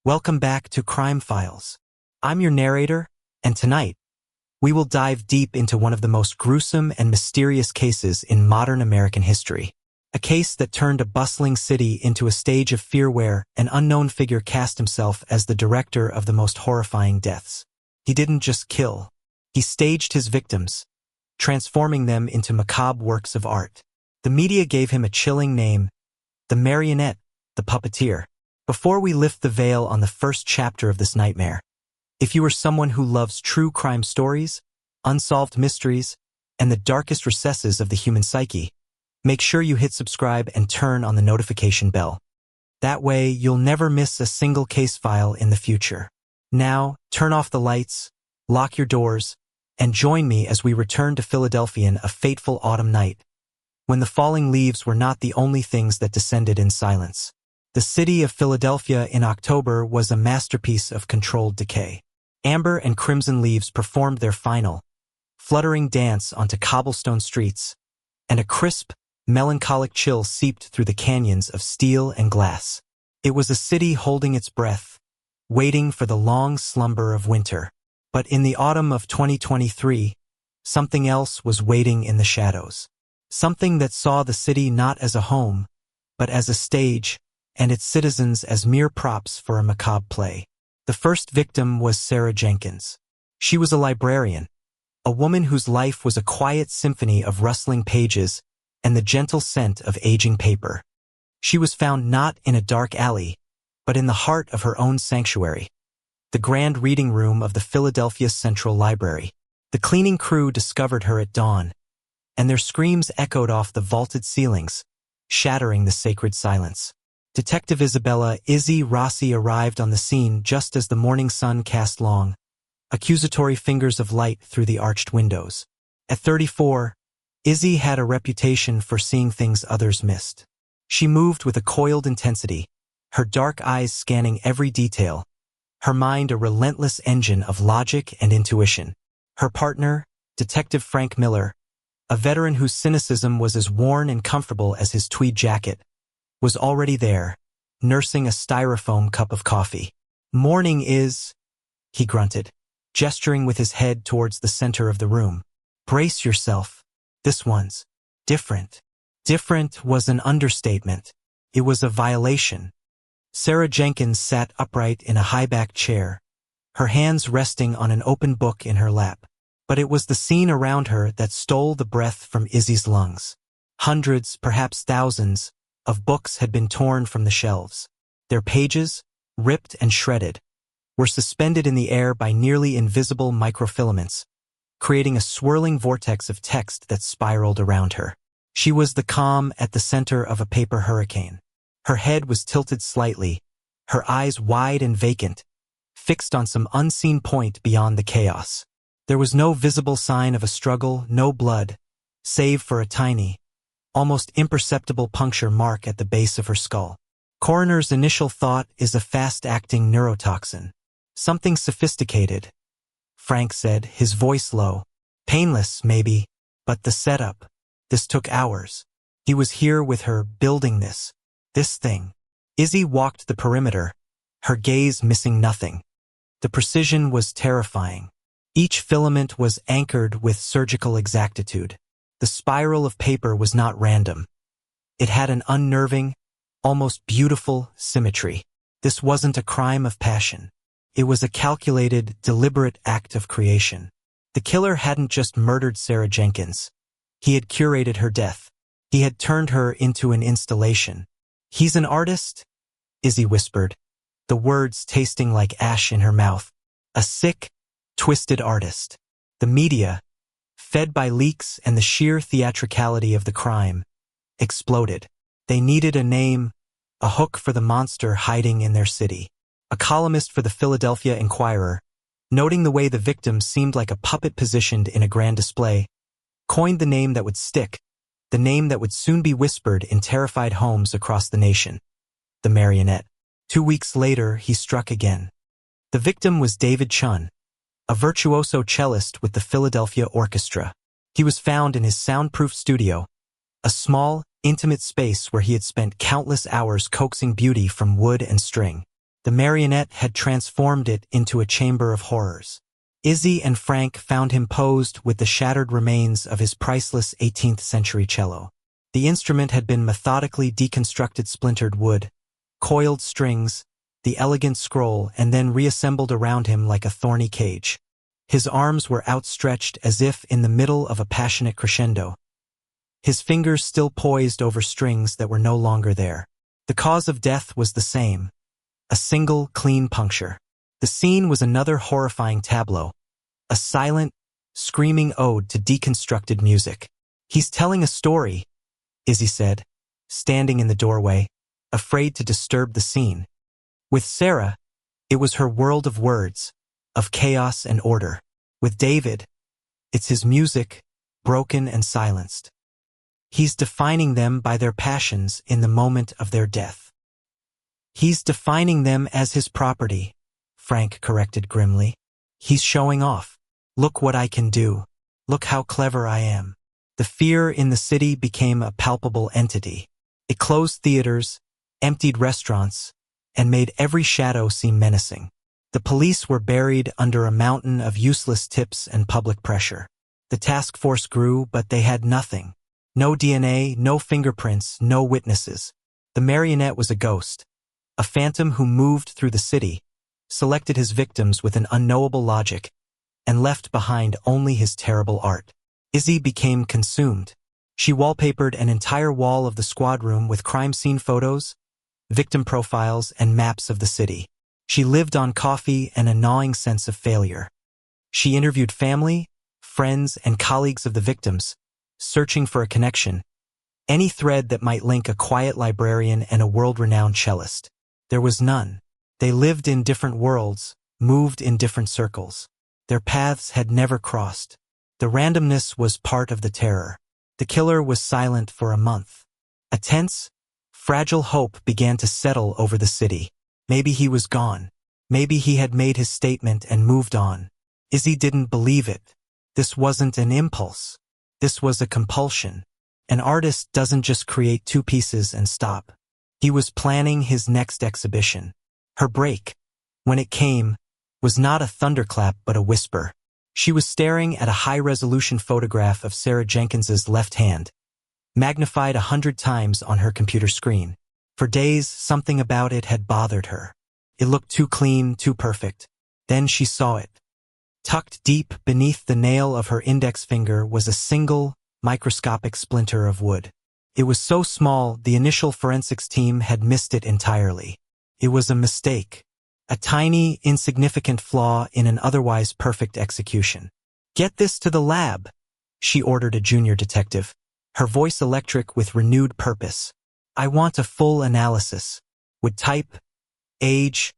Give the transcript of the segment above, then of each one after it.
Welcome back to Crime Files. I'm your narrator, and tonight, we will dive deep into one of the most gruesome and mysterious cases in modern American history. A case that turned a bustling city into a stage of fear where an unknown figure cast himself as the director of the most horrifying deaths. He didn't just kill. He staged his victims, transforming them into macabre works of art. The media gave him a chilling name, the Marionette, the Puppeteer. Before we lift the veil on the first chapter of this nightmare, if you are someone who loves true crime stories, unsolved mysteries, and the darkest recesses of the human psyche, make sure you hit subscribe and turn on the notification bell. That way, you'll never miss a single case file in the future. Now, turn off the lights, lock your doors, and join me as we return to Philadelphia in a fateful autumn night, when the falling leaves were not the only things that descended in silence. The city of Philadelphia in October was a masterpiece of controlled decay. Amber and crimson leaves performed their final, fluttering dance onto cobblestone streets, and a crisp, melancholic chill seeped through the canyons of steel and glass. It was a city holding its breath, waiting for the long slumber of winter. But in the autumn of 2023, something else was waiting in the shadows. Something that saw the city not as a home, but as a stage, and its citizens as mere props for a macabre play. The first victim was Sarah Jenkins. She was a librarian, a woman whose life was a quiet symphony of rustling pages and the gentle scent of aging paper. She was found not in a dark alley, but in the heart of her own sanctuary, the grand reading room of the Philadelphia Central Library. The cleaning crew discovered her at dawn, and their screams echoed off the vaulted ceilings, shattering the sacred silence. Detective Isabella "Izzy" Rossi arrived on the scene just as the morning sun cast long, accusatory fingers of light through the arched windows. At 34, Izzy had a reputation for seeing things others missed. She moved with a coiled intensity, her dark eyes scanning every detail, her mind a relentless engine of logic and intuition. Her partner, Detective Frank Miller, a veteran whose cynicism was as worn and comfortable as his tweed jacket, was already there, nursing a styrofoam cup of coffee. "Morning is," he grunted, gesturing with his head towards the center of the room. "Brace yourself. This one's different." Different was an understatement. It was a violation. Sarah Jenkins sat upright in a high-backed chair, her hands resting on an open book in her lap. But it was the scene around her that stole the breath from Izzy's lungs. Hundreds, perhaps thousands, of books had been torn from the shelves. Their pages, ripped and shredded, were suspended in the air by nearly invisible microfilaments, creating a swirling vortex of text that spiraled around her. She was the calm at the center of a paper hurricane. Her head was tilted slightly, her eyes wide and vacant, fixed on some unseen point beyond the chaos. There was no visible sign of a struggle, no blood, save for a tiny, almost imperceptible puncture mark at the base of her skull. Coroner's initial thought is a fast-acting neurotoxin. Something sophisticated, Frank said, his voice low. Painless, maybe, but the setup. This took hours. He was here with her, building this thing. Izzy walked the perimeter, her gaze missing nothing. The precision was terrifying. Each filament was anchored with surgical exactitude. The spiral of paper was not random. It had an unnerving, almost beautiful symmetry. This wasn't a crime of passion. It was a calculated, deliberate act of creation. The killer hadn't just murdered Sarah Jenkins. He had curated her death. He had turned her into an installation. "He's an artist?" Izzy whispered, the words tasting like ash in her mouth. "A sick, twisted artist." The media, fed by leaks and the sheer theatricality of the crime, exploded. They needed a name, a hook for the monster hiding in their city. A columnist for the Philadelphia Inquirer, noting the way the victim seemed like a puppet positioned in a grand display, coined the name that would stick, the name that would soon be whispered in terrified homes across the nation: the Marionette. 2 weeks later, he struck again. The victim was David Chun, a virtuoso cellist with the Philadelphia Orchestra. He was found in his soundproof studio, a small, intimate space where he had spent countless hours coaxing beauty from wood and string. The marionette had transformed it into a chamber of horrors. Izzy and Frank found him posed with the shattered remains of his priceless 18th-century cello. The instrument had been methodically deconstructed splintered wood, coiled strings, the elegant scroll, and then reassembled around him like a thorny cage. His arms were outstretched as if in the middle of a passionate crescendo, his fingers still poised over strings that were no longer there. The cause of death was the same, a single, clean puncture. The scene was another horrifying tableau, a silent, screaming ode to deconstructed music. "He's telling a story," Izzy said, standing in the doorway, afraid to disturb the scene. With Sarah, it was her world of words, of chaos and order. With David, it's his music, broken and silenced. He's defining them by their passions in the moment of their death. "He's defining them as his property," Frank corrected grimly. "He's showing off. Look what I can do. Look how clever I am." The fear in the city became a palpable entity. It closed theaters, emptied restaurants, and made every shadow seem menacing. The police were buried under a mountain of useless tips and public pressure. The task force grew, but they had nothing. No DNA, no fingerprints, no witnesses. The marionette was a ghost, a phantom who moved through the city, selected his victims with an unknowable logic, and left behind only his terrible art. Izzy became consumed. She wallpapered an entire wall of the squad room with crime scene photos, victim profiles, and maps of the city. She lived on coffee and a gnawing sense of failure. She interviewed family, friends, and colleagues of the victims, searching for a connection, any thread that might link a quiet librarian and a world-renowned cellist. There was none. They lived in different worlds, moved in different circles. Their paths had never crossed. The randomness was part of the terror. The killer was silent for a month. A tense, fragile hope began to settle over the city. Maybe he was gone. Maybe he had made his statement and moved on. Izzy didn't believe it. This wasn't an impulse. This was a compulsion. An artist doesn't just create two pieces and stop. He was planning his next exhibition. Her break, when it came, was not a thunderclap but a whisper. She was staring at a high-resolution photograph of Sarah Jenkins's left hand, magnified 100 times on her computer screen. For days, something about it had bothered her. It looked too clean, too perfect. Then she saw it. Tucked deep beneath the nail of her index finger was a single, microscopic splinter of wood. It was so small, the initial forensics team had missed it entirely. It was a mistake. A tiny, insignificant flaw in an otherwise perfect execution. "Get this to the lab," she ordered a junior detective, her voice electric with renewed purpose. "I want a full analysis, with type, age,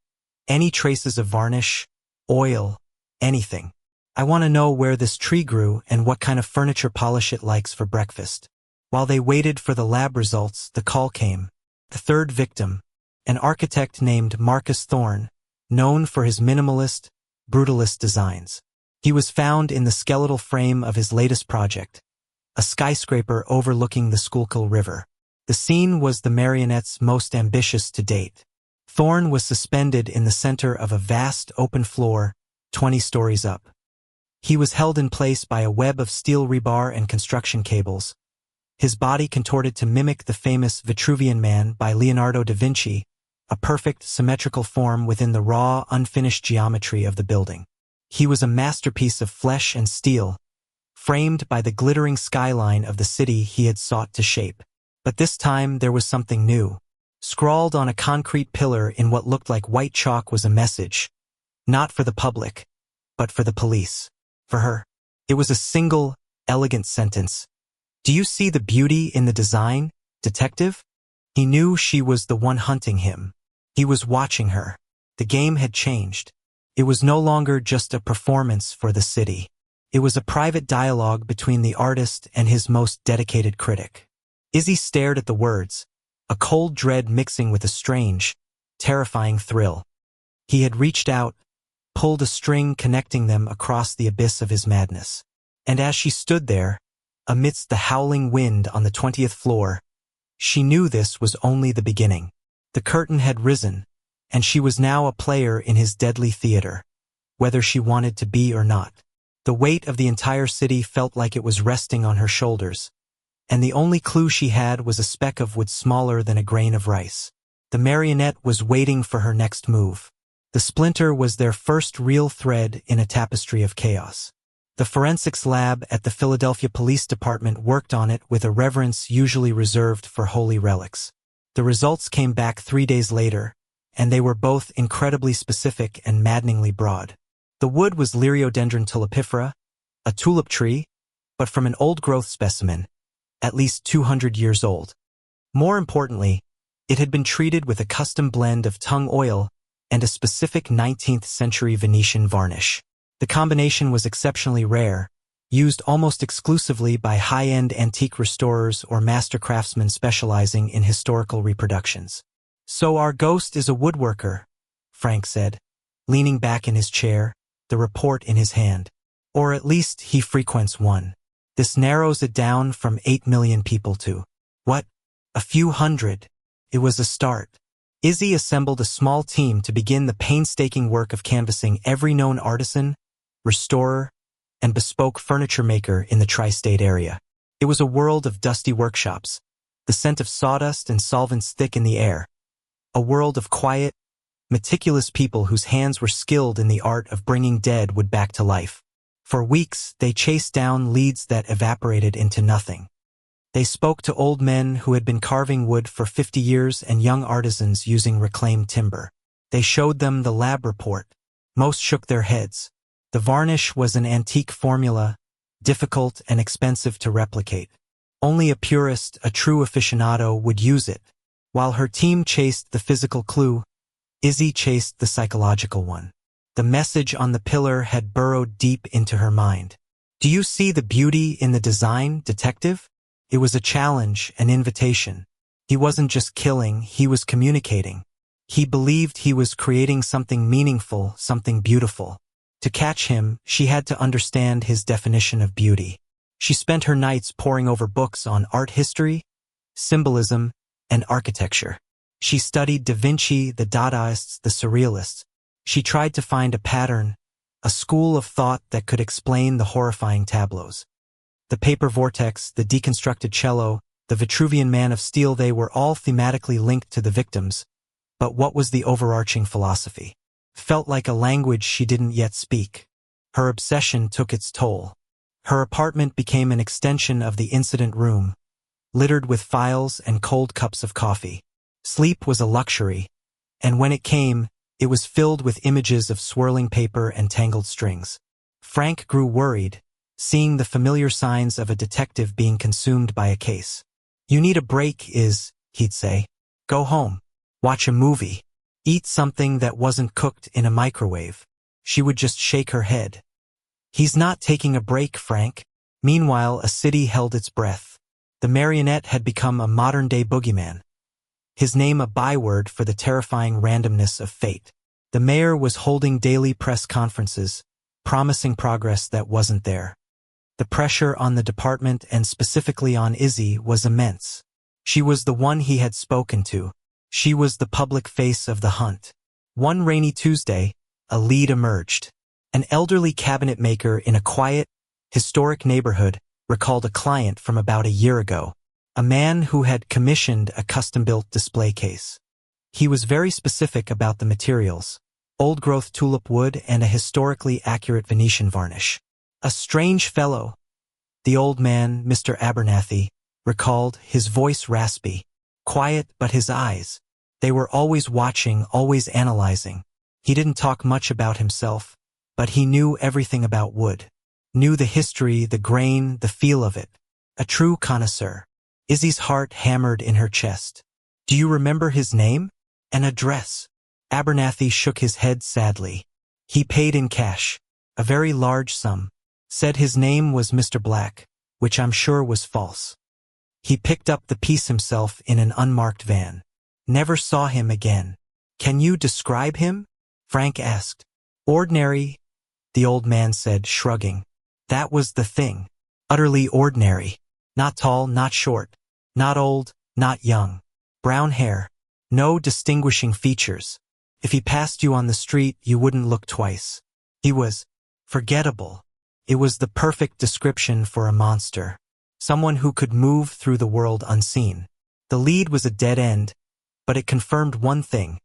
any traces of varnish, oil, anything. I want to know where this tree grew and what kind of furniture polish it likes for breakfast." While they waited for the lab results, the call came. The third victim, an architect named Marcus Thorne, known for his minimalist, brutalist designs. He was found in the skeletal frame of his latest project, a skyscraper overlooking the Schuylkill River. The scene was the marionette's most ambitious to date. Thorne was suspended in the center of a vast open floor, 20 stories up. He was held in place by a web of steel rebar and construction cables, his body contorted to mimic the famous Vitruvian Man by Leonardo da Vinci, a perfect, symmetrical form within the raw, unfinished geometry of the building. He was a masterpiece of flesh and steel, framed by the glittering skyline of the city he had sought to shape. But this time there was something new. Scrawled on a concrete pillar in what looked like white chalk was a message, not for the public, but for the police. For her. It was a single, elegant sentence. "Do you see the beauty in the design, detective?" He knew she was the one hunting him. He was watching her. The game had changed. It was no longer just a performance for the city. It was a private dialogue between the artist and his most dedicated critic. Izzy stared at the words, a cold dread mixing with a strange, terrifying thrill. He had reached out, pulled a string connecting them across the abyss of his madness. And as she stood there, amidst the howling wind on the 20th floor, she knew this was only the beginning. The curtain had risen, and she was now a player in his deadly theater, whether she wanted to be or not. The weight of the entire city felt like it was resting on her shoulders, and the only clue she had was a speck of wood smaller than a grain of rice. The marionette was waiting for her next move. The splinter was their first real thread in a tapestry of chaos. The forensics lab at the Philadelphia Police Department worked on it with a reverence usually reserved for holy relics. The results came back 3 days later, and they were both incredibly specific and maddeningly broad. The wood was Liriodendron tulipifera, a tulip tree, but from an old-growth specimen, at least 200 years old. More importantly, it had been treated with a custom blend of tung oil and a specific 19th-century Venetian varnish. The combination was exceptionally rare, used almost exclusively by high-end antique restorers or master craftsmen specializing in historical reproductions. "So our ghost is a woodworker," Frank said, leaning back in his chair, the report in his hand. "Or at least he frequents one. This narrows it down from 8 million people to, what, a few hundred." It was a start. Izzy assembled a small team to begin the painstaking work of canvassing every known artisan, restorer, and bespoke furniture maker in the tri-state area. It was a world of dusty workshops, the scent of sawdust and solvents thick in the air. A world of quiet, meticulous people whose hands were skilled in the art of bringing dead wood back to life. For weeks, they chased down leads that evaporated into nothing. They spoke to old men who had been carving wood for 50 years and young artisans using reclaimed timber. They showed them the lab report. Most shook their heads. The varnish was an antique formula, difficult and expensive to replicate. Only a purist, a true aficionado, would use it. While her team chased the physical clue, Izzy chased the psychological one. The message on the pillar had burrowed deep into her mind. "Do you see the beauty in the design, detective?" It was a challenge, an invitation. He wasn't just killing, he was communicating. He believed he was creating something meaningful, something beautiful. To catch him, she had to understand his definition of beauty. She spent her nights poring over books on art history, symbolism, and architecture. She studied Da Vinci, the Dadaists, the Surrealists. She tried to find a pattern, a school of thought that could explain the horrifying tableaus. The paper vortex, the deconstructed cello, the Vitruvian Man of Steel, they were all thematically linked to the victims. But what was the overarching philosophy? Felt like a language she didn't yet speak. Her obsession took its toll. Her apartment became an extension of the incident room, littered with files and cold cups of coffee. Sleep was a luxury, and when it came, it was filled with images of swirling paper and tangled strings. Frank grew worried, seeing the familiar signs of a detective being consumed by a case. "You need a break, he'd say. "Go home. Watch a movie. Eat something that wasn't cooked in a microwave." She would just shake her head. "He's not taking a break, Frank." Meanwhile, a city held its breath. The marionette had become a modern-day boogeyman, his name a byword for the terrifying randomness of fate. The mayor was holding daily press conferences, promising progress that wasn't there. The pressure on the department, and specifically on Izzy, was immense. She was the one he had spoken to. She was the public face of the hunt. One rainy Tuesday, a lead emerged. An elderly cabinet maker in a quiet, historic neighborhood recalled a client from about a year ago, a man who had commissioned a custom-built display case. He was very specific about the materials: old-growth tulip wood and a historically accurate Venetian varnish. "A strange fellow," the old man, Mr. Abernathy, recalled, his voice raspy. Quiet, but his eyes. They were always watching, always analyzing. He didn't talk much about himself, but he knew everything about wood. Knew the history, the grain, the feel of it. A true connoisseur. Izzy's heart hammered in her chest. "Do you remember his name? An address?" Abernathy shook his head sadly. "He paid in cash. A very large sum. Said his name was Mr. Black, which I'm sure was false. He picked up the piece himself in an unmarked van. Never saw him again." "Can you describe him?" Frank asked. "Ordinary," the old man said, shrugging. "That was the thing. Utterly ordinary. Not tall, not short. Not old, not young. Brown hair. No distinguishing features. If he passed you on the street, you wouldn't look twice. He was forgettable. It was the perfect description for a monster. Someone who could move through the world unseen. The lead was a dead end, but it confirmed one thing.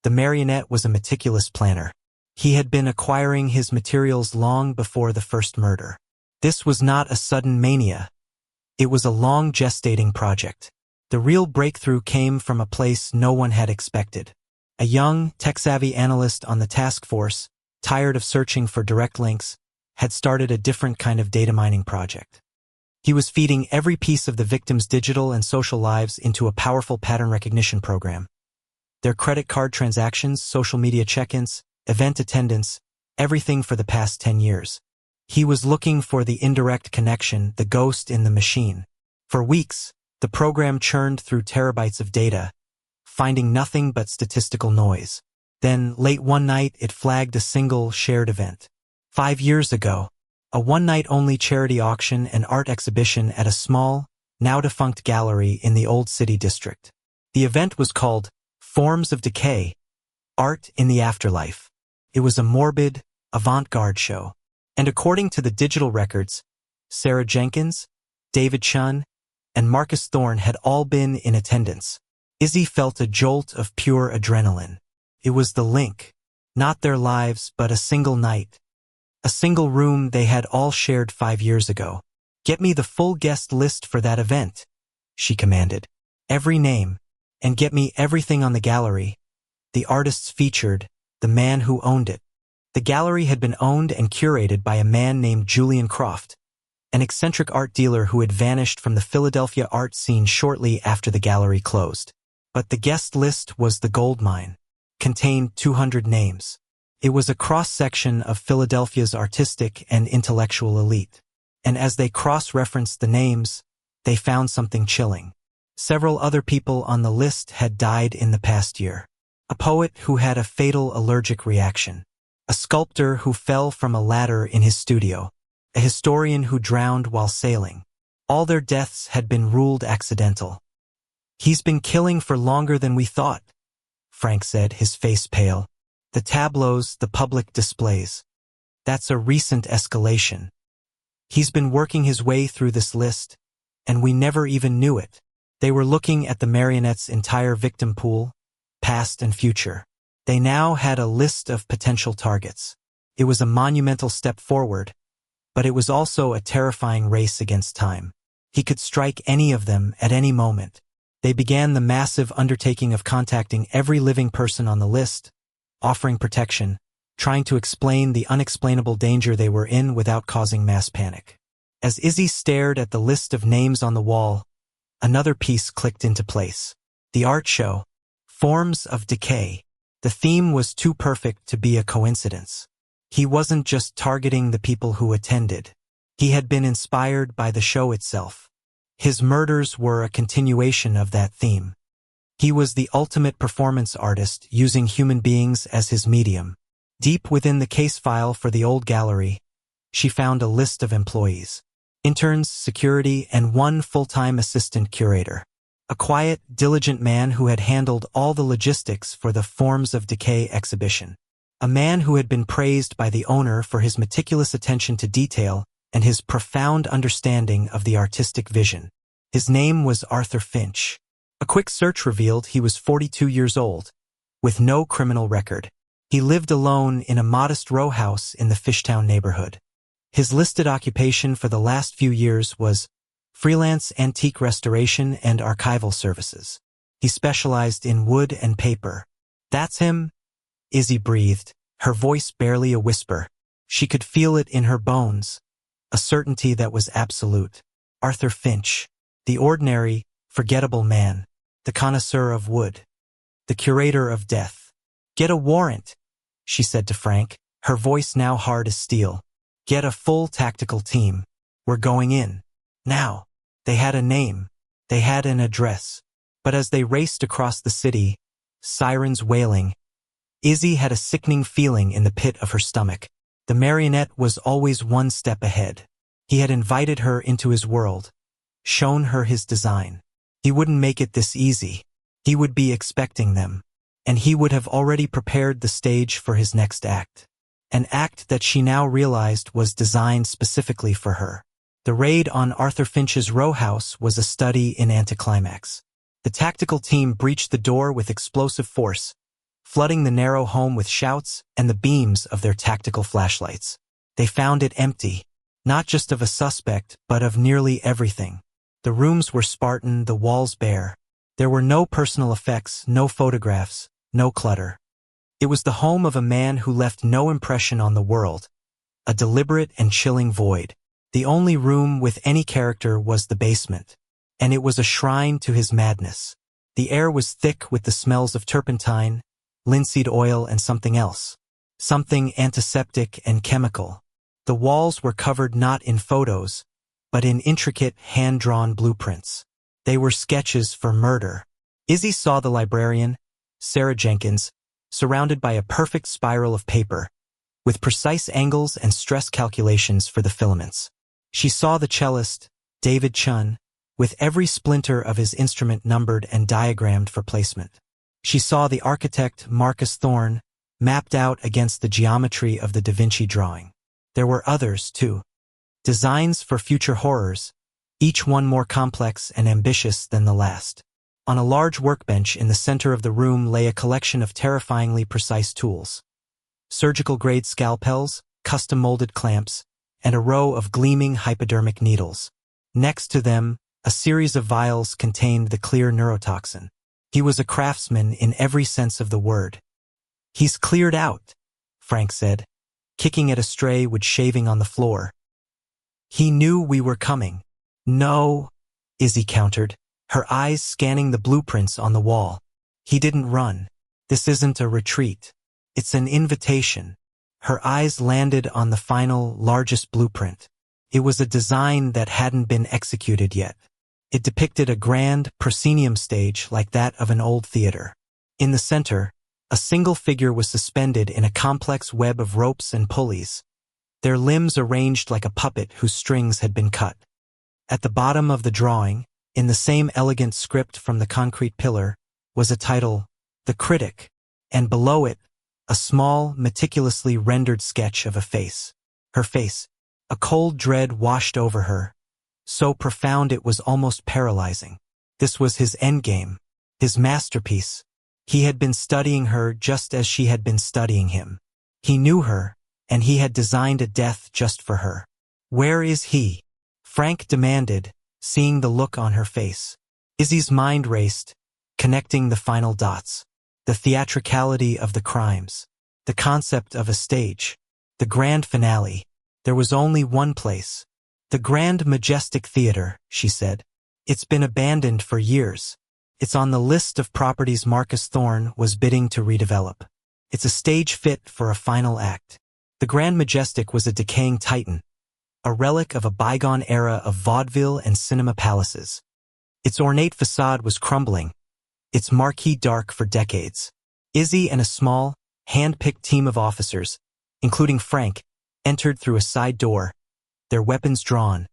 The marionette was a meticulous planner. He had been acquiring his materials long before the first murder. This was not a sudden mania. It was a long gestating project. The real breakthrough came from a place no one had expected. A young, tech-savvy analyst on the task force, tired of searching for direct links, had started a different kind of data mining project. He was feeding every piece of the victim's digital and social lives into a powerful pattern recognition program. Their credit card transactions, social media check-ins, event attendance, everything for the past 10 years. He was looking for the indirect connection, the ghost in the machine. For weeks, the program churned through terabytes of data, finding nothing but statistical noise. Then, late one night, it flagged a single shared event. 5 years ago, a one-night-only charity auction and art exhibition at a small, now-defunct gallery in the Old City District. The event was called Forms of Decay, Art in the Afterlife. It was a morbid, avant-garde show. And according to the digital records, Sarah Jenkins, David Chun, and Marcus Thorne had all been in attendance. Izzy felt a jolt of pure adrenaline. It was the link, not their lives, but a single night. A single room they had all shared 5 years ago. "Get me the full guest list for that event," she commanded. "Every name, and get me everything on the gallery. The artists featured, the man who owned it." The gallery had been owned and curated by a man named Julian Croft, an eccentric art dealer who had vanished from the Philadelphia art scene shortly after the gallery closed. But the guest list was the goldmine, contained 200 names. It was a cross-section of Philadelphia's artistic and intellectual elite. And as they cross-referenced the names, they found something chilling. Several other people on the list had died in the past year. A poet who had a fatal allergic reaction. A sculptor who fell from a ladder in his studio. A historian who drowned while sailing. All their deaths had been ruled accidental. "He's been killing for longer than we thought," Frank said, his face pale. "The tableaus, the public displays. That's a recent escalation. He's been working his way through this list, and we never even knew it." They were looking at the marionette's entire victim pool, past and future. They now had a list of potential targets. It was a monumental step forward, but it was also a terrifying race against time. He could strike any of them at any moment. They began the massive undertaking of contacting every living person on the list, offering protection, trying to explain the unexplainable danger they were in without causing mass panic. As Izzy stared at the list of names on the wall, another piece clicked into place. The art show, Forms of Decay. The theme was too perfect to be a coincidence. He wasn't just targeting the people who attended. He had been inspired by the show itself. His murders were a continuation of that theme. He was the ultimate performance artist, using human beings as his medium. Deep within the case file for the old gallery, she found a list of employees. Interns, security, and one full-time assistant curator. A quiet, diligent man who had handled all the logistics for the Forms of Decay exhibition. A man who had been praised by the owner for his meticulous attention to detail and his profound understanding of the artistic vision. His name was Arthur Finch. A quick search revealed he was 42 years old, with no criminal record. He lived alone in a modest row house in the Fishtown neighborhood. His listed occupation for the last few years was freelance antique restoration and archival services. He specialized in wood and paper. "That's him?" Izzy breathed, her voice barely a whisper. She could feel it in her bones, a certainty that was absolute. Arthur Finch, the ordinary, forgettable man, the connoisseur of wood, the curator of death. "Get a warrant," she said to Frank, her voice now hard as steel. "Get a full tactical team. We're going in. Now." They had a name. They had an address. But as they raced across the city, sirens wailing, Izzy had a sickening feeling in the pit of her stomach. The marionette was always one step ahead. He had invited her into his world, shown her his design. He wouldn't make it this easy. He would be expecting them. and he would have already prepared the stage for his next act. An act that she now realized was designed specifically for her. The raid on Arthur Finch's row house was a study in anticlimax. The tactical team breached the door with explosive force, flooding the narrow home with shouts and the beams of their tactical flashlights. They found it empty, not just of a suspect, but of nearly everything. The rooms were Spartan, the walls bare. There were no personal effects, no photographs, no clutter. It was the home of a man who left no impression on the world, a deliberate and chilling void. The only room with any character was the basement, and it was a shrine to his madness. The air was thick with the smells of turpentine, linseed oil, and something else. Something antiseptic and chemical. The walls were covered not in photos, but in intricate hand-drawn blueprints. They were sketches for murder. Izzy saw the librarian, Sarah Jenkins, surrounded by a perfect spiral of paper, with precise angles and stress calculations for the filaments. She saw the cellist, David Chun, with every splinter of his instrument numbered and diagrammed for placement. She saw the architect, Marcus Thorne, mapped out against the geometry of the Da Vinci drawing. There were others, too. Designs for future horrors, each one more complex and ambitious than the last. On a large workbench in the center of the room lay a collection of terrifyingly precise tools. Surgical-grade scalpels, custom-molded clamps, and a row of gleaming hypodermic needles. Next to them, a series of vials contained the clear neurotoxin. He was a craftsman in every sense of the word. "He's cleared out," Frank said, kicking at a stray wood shaving on the floor. "He knew we were coming." "No," Izzy countered, her eyes scanning the blueprints on the wall. "He didn't run. This isn't a retreat. It's an invitation." Her eyes landed on the final, largest blueprint. It was a design that hadn't been executed yet. It depicted a grand proscenium stage like that of an old theater. In the center, a single figure was suspended in a complex web of ropes and pulleys, their limbs arranged like a puppet whose strings had been cut. At the bottom of the drawing, in the same elegant script from the concrete pillar, was a title, "The Critic," and below it, a small, meticulously rendered sketch of a face. Her face. A cold dread washed over her, so profound it was almost paralyzing. This was his endgame, his masterpiece. He had been studying her just as she had been studying him. He knew her, and he had designed a death just for her. "Where is he?" Frank demanded, seeing the look on her face. Izzy's mind raced, connecting the final dots. The theatricality of the crimes. The concept of a stage. The grand finale. There was only one place. "The Grand Majestic Theater," she said. "It's been abandoned for years. It's on the list of properties Marcus Thorne was bidding to redevelop. It's a stage fit for a final act." The Grand Majestic was a decaying titan, a relic of a bygone era of vaudeville and cinema palaces. Its ornate facade was crumbling, its marquee dark for decades. Izzy and a small, hand-picked team of officers, including Frank, entered through a side door, their weapons drawn,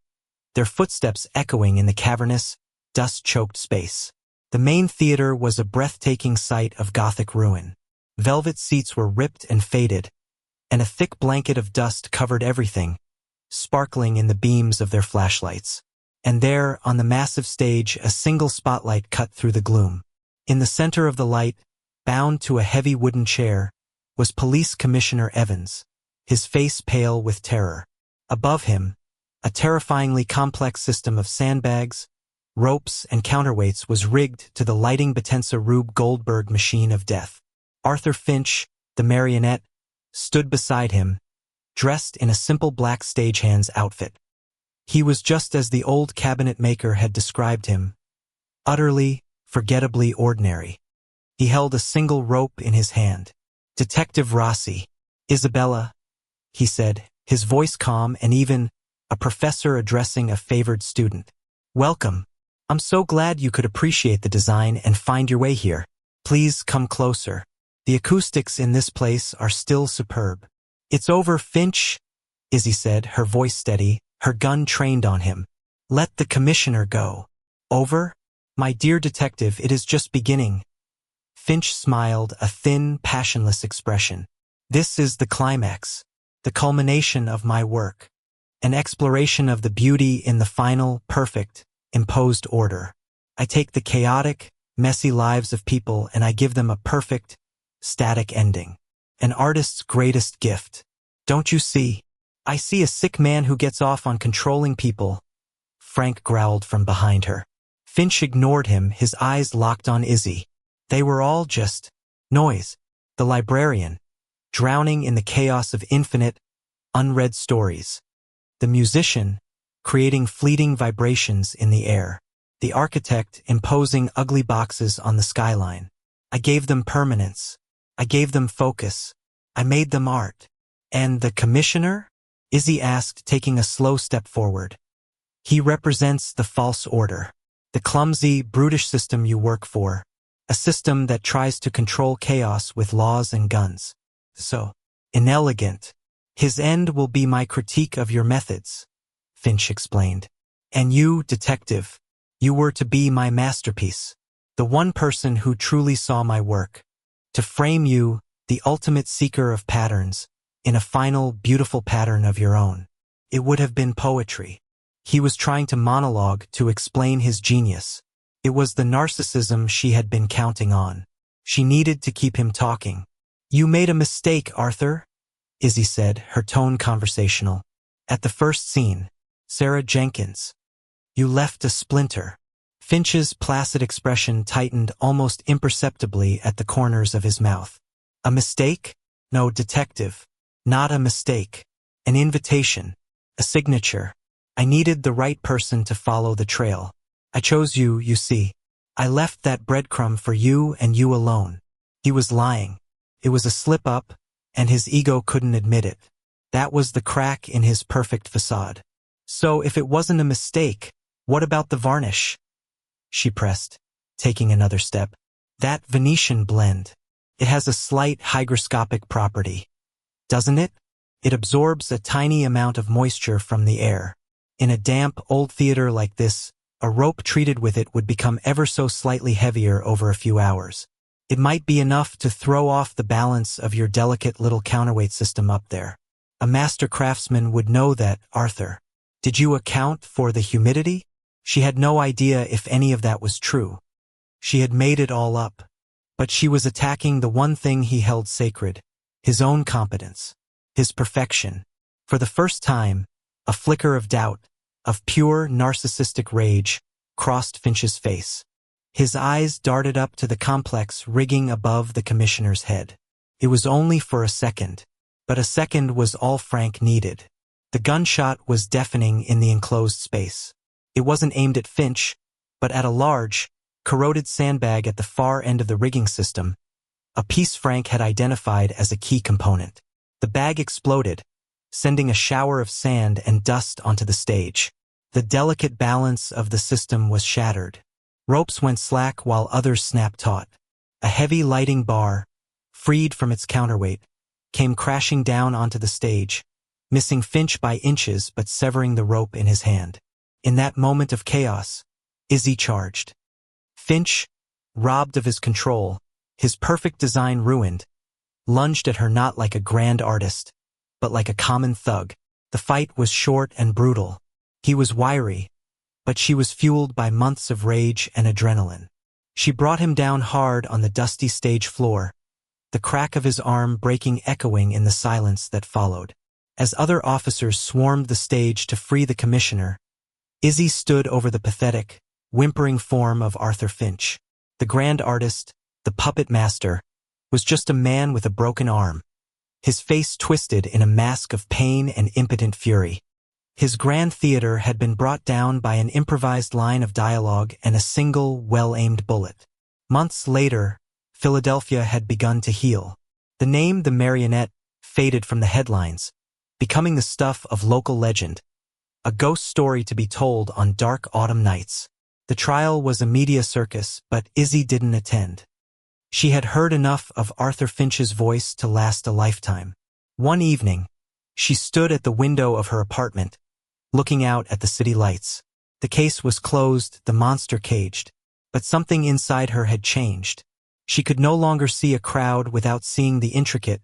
their footsteps echoing in the cavernous, dust-choked space. The main theater was a breathtaking sight of Gothic ruin. Velvet seats were ripped and faded, and a thick blanket of dust covered everything, sparkling in the beams of their flashlights. And there, on the massive stage, a single spotlight cut through the gloom. In the center of the light, bound to a heavy wooden chair, was Police Commissioner Evans, his face pale with terror. Above him, a terrifyingly complex system of sandbags, ropes, and counterweights was rigged to the lighting Batensa Rube Goldberg machine of death. Arthur Finch, the marionette, stood beside him, dressed in a simple black stagehand's outfit. He was just as the old cabinet maker had described him, utterly, forgettably ordinary. He held a single rope in his hand. "Detective Rossi." "Isabella," he said, his voice calm and even a professor addressing a favored student. "Welcome. I'm so glad you could appreciate the design and find your way here. Please come closer. The acoustics in this place are still superb." "It's over, Finch," Izzy said, her voice steady, her gun trained on him. "Let the commissioner go." "Over? My dear detective, it is just beginning." Finch smiled, a thin, passionless expression. This is the climax, the culmination of my work, an exploration of the beauty in the final, perfect, imposed order. I take the chaotic, messy lives of people and I give them a perfect, static ending. An artist's greatest gift. Don't you see? I see a sick man who gets off on controlling people. Frank growled from behind her. Finch ignored him, his eyes locked on Izzy. They were all just noise. The librarian, drowning in the chaos of infinite, unread stories. The musician, creating fleeting vibrations in the air. The architect, imposing ugly boxes on the skyline. I gave them permanence. I gave them focus. I made them art. And the commissioner? Izzy asked, taking a slow step forward. He represents the false order. The clumsy, brutish system you work for. A system that tries to control chaos with laws and guns. So inelegant. His end will be my critique of your methods, Finch explained. And you, detective, you were to be my masterpiece. The one person who truly saw my work. To frame you, the ultimate seeker of patterns, in a final, beautiful pattern of your own. It would have been poetry. He was trying to monologue to explain his genius. It was the narcissism she had been counting on. She needed to keep him talking. You made a mistake, Arthur, Izzy said, her tone conversational. At the first scene, Sarah Jenkins. You left a splinter. Finch's placid expression tightened almost imperceptibly at the corners of his mouth. A mistake? No, detective. Not a mistake. An invitation. A signature. I needed the right person to follow the trail. I chose you, you see. I left that breadcrumb for you and you alone. He was lying. It was a slip-up, and his ego couldn't admit it. That was the crack in his perfect facade. So if it wasn't a mistake, what about the varnish? She pressed, taking another step. That Venetian blend. It has a slight hygroscopic property. Doesn't it? It absorbs a tiny amount of moisture from the air. In a damp, old theater like this, a rope treated with it would become ever so slightly heavier over a few hours. It might be enough to throw off the balance of your delicate little counterweight system up there. A master craftsman would know that, Arthur. Did you account for the humidity? She had no idea if any of that was true. She had made it all up. But she was attacking the one thing he held sacred, his own competence, his perfection. For the first time, a flicker of doubt, of pure narcissistic rage, crossed Finch's face. His eyes darted up to the complex rigging above the commissioner's head. It was only for a second, but a second was all Frank needed. The gunshot was deafening in the enclosed space. It wasn't aimed at Finch, but at a large, corroded sandbag at the far end of the rigging system, a piece Frank had identified as a key component. The bag exploded, sending a shower of sand and dust onto the stage. The delicate balance of the system was shattered. Ropes went slack while others snapped taut. A heavy lighting bar, freed from its counterweight, came crashing down onto the stage, missing Finch by inches but severing the rope in his hand. In that moment of chaos, Izzy charged. Finch, robbed of his control, his perfect design ruined, lunged at her not like a grand artist, but like a common thug. The fight was short and brutal. He was wiry, but she was fueled by months of rage and adrenaline. She brought him down hard on the dusty stage floor, the crack of his arm breaking echoing in the silence that followed. As other officers swarmed the stage to free the commissioner, Izzy stood over the pathetic, whimpering form of Arthur Finch. The grand artist, the puppet master, was just a man with a broken arm, his face twisted in a mask of pain and impotent fury. His grand theater had been brought down by an improvised line of dialogue and a single, well-aimed bullet. Months later, Philadelphia had begun to heal. The name The Marionette faded from the headlines, becoming the stuff of local legend, a ghost story to be told on dark autumn nights. The trial was a media circus, but Izzy didn't attend. She had heard enough of Arthur Finch's voice to last a lifetime. One evening, she stood at the window of her apartment, looking out at the city lights. The case was closed, the monster caged, but something inside her had changed. She could no longer see a crowd without seeing the intricate,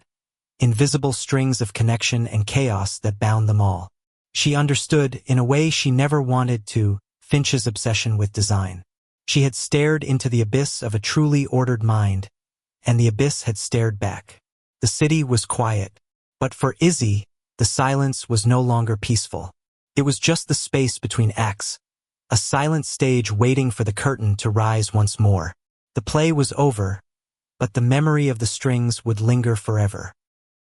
invisible strings of connection and chaos that bound them all. She understood, in a way she never wanted to, Finch's obsession with design. She had stared into the abyss of a truly ordered mind, and the abyss had stared back. The city was quiet, but for Izzy, the silence was no longer peaceful. It was just the space between acts, a silent stage waiting for the curtain to rise once more. The play was over, but the memory of the strings would linger forever.